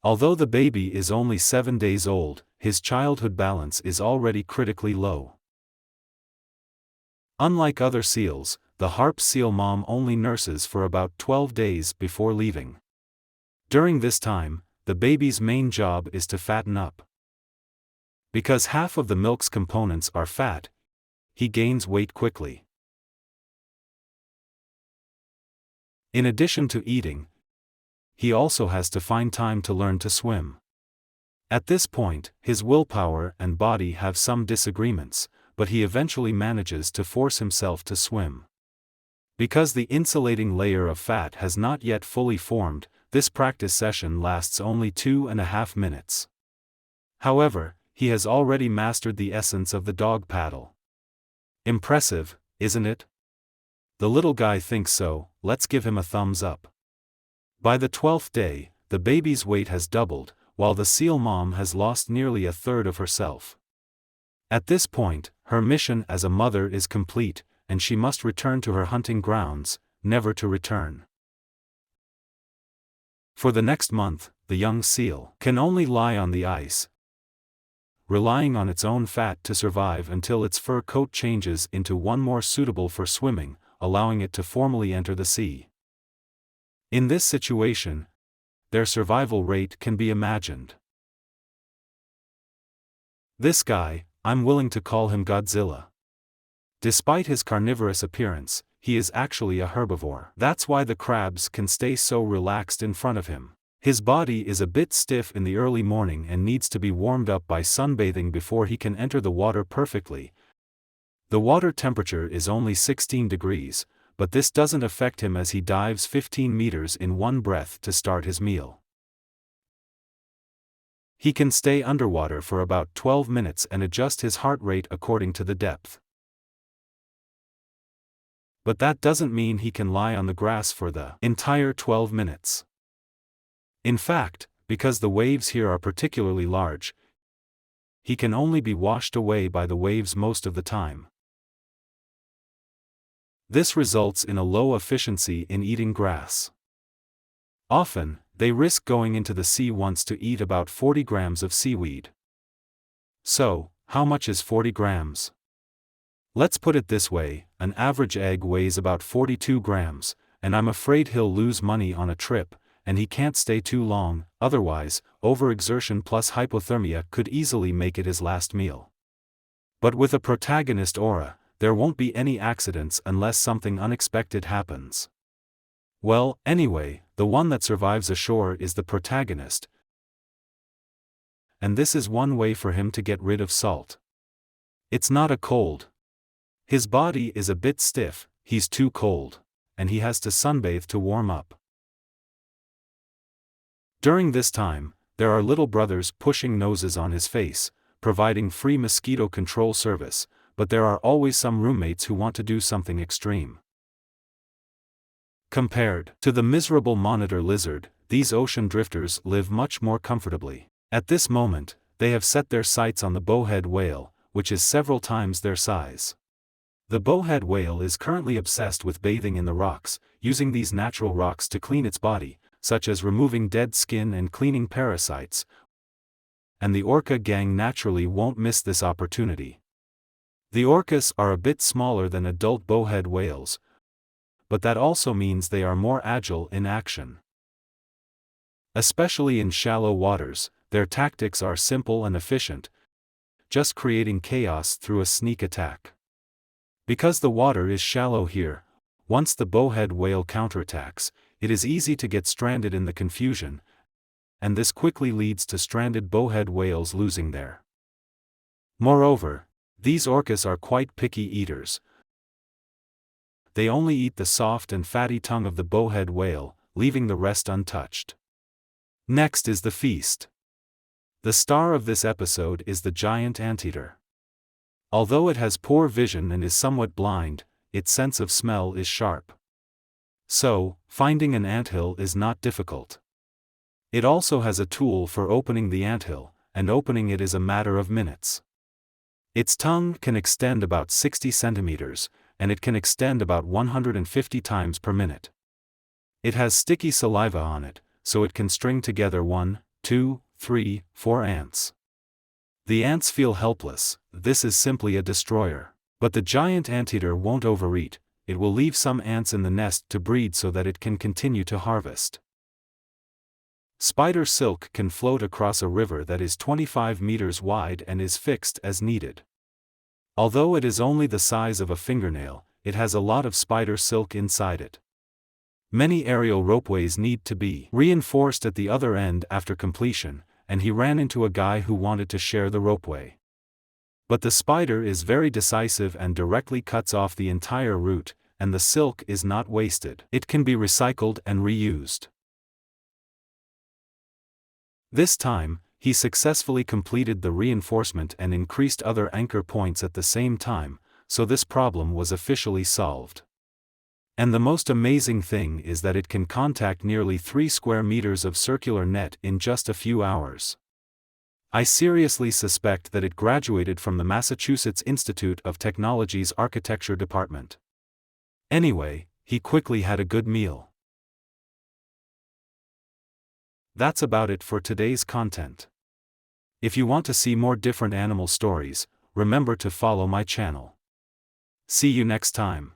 Although the baby is only 7 days old, his childhood balance is already critically low. Unlike other seals, the harp seal mom only nurses for about 12 days before leaving. During this time, the baby's main job is to fatten up. Because half of the milk's components are fat, he gains weight quickly. In addition to eating, he also has to find time to learn to swim. At this point, his willpower and body have some disagreements, but he eventually manages to force himself to swim. Because the insulating layer of fat has not yet fully formed, this practice session lasts only 2.5 minutes. However, he has already mastered the essence of the dog paddle. Impressive, isn't it? The little guy thinks so. Let's give him a thumbs up. By the 12th day, the baby's weight has doubled, while the seal mom has lost nearly a third of herself. At this point, her mission as a mother is complete, and she must return to her hunting grounds, never to return. For the next month, the young seal can only lie on the ice, relying on its own fat to survive until its fur coat changes into one more suitable for swimming, allowing it to formally enter the sea. In this situation, their survival rate can be imagined. This guy, I'm willing to call him Godzilla. Despite his carnivorous appearance, he is actually a herbivore. That's why the crabs can stay so relaxed in front of him. His body is a bit stiff in the early morning and needs to be warmed up by sunbathing before he can enter the water perfectly. The water temperature is only 16 degrees, but this doesn't affect him as he dives 15 meters in one breath to start his meal. He can stay underwater for about 12 minutes and adjust his heart rate according to the depth. But that doesn't mean he can lie on the grass for the entire 12 minutes. In fact, because the waves here are particularly large, he can only be washed away by the waves most of the time. This results in a low efficiency in eating grass. Often, they risk going into the sea once to eat about 40 grams of seaweed. So, how much is 40 grams? Let's put it this way, an average egg weighs about 42 grams, and I'm afraid he'll lose money on a trip, and he can't stay too long, otherwise, overexertion plus hypothermia could easily make it his last meal. But with a protagonist aura, there won't be any accidents unless something unexpected happens. Well, anyway, the one that survives ashore is the protagonist. And this is one way for him to get rid of salt. It's not a cold. His body is a bit stiff, he's too cold, and he has to sunbathe to warm up. During this time, there are little brothers pushing noses on his face, providing free mosquito control service, but there are always some roommates who want to do something extreme. Compared to the miserable monitor lizard, these ocean drifters live much more comfortably. At this moment, they have set their sights on the bowhead whale, which is several times their size. The bowhead whale is currently obsessed with bathing in the rocks, using these natural rocks to clean its body, such as removing dead skin and cleaning parasites. And the orca gang naturally won't miss this opportunity. The orcas are a bit smaller than adult bowhead whales, but that also means they are more agile in action. Especially in shallow waters, their tactics are simple and efficient, just creating chaos through a sneak attack. Because the water is shallow here, once the bowhead whale counterattacks, it is easy to get stranded in the confusion, and this quickly leads to stranded bowhead whales losing their. Moreover, these orcas are quite picky eaters. They only eat the soft and fatty tongue of the bowhead whale, leaving the rest untouched. Next is the feast. The star of this episode is the giant anteater. Although it has poor vision and is somewhat blind, its sense of smell is sharp. So, finding an anthill is not difficult. It also has a tool for opening the anthill, and opening it is a matter of minutes. Its tongue can extend about 60 centimeters, and it can extend about 150 times per minute. It has sticky saliva on it, so it can string together 1, 2, 3, 4 ants. The ants feel helpless, this is simply a destroyer. But the giant anteater won't overeat, it will leave some ants in the nest to breed so that it can continue to harvest. Spider silk can float across a river that is 25 meters wide and is fixed as needed. Although it is only the size of a fingernail, it has a lot of spider silk inside it. Many aerial ropeways need to be reinforced at the other end after completion, and he ran into a guy who wanted to share the ropeway. But the spider is very decisive and directly cuts off the entire route, and the silk is not wasted. It can be recycled and reused. This time, he successfully completed the reinforcement and increased other anchor points at the same time, so this problem was officially solved. And the most amazing thing is that it can contact nearly 3 square meters of circular net in just a few hours. I seriously suspect that it graduated from the Massachusetts Institute of Technology's architecture department. Anyway, he quickly had a good meal. That's about it for today's content. If you want to see more different animal stories, remember to follow my channel. See you next time.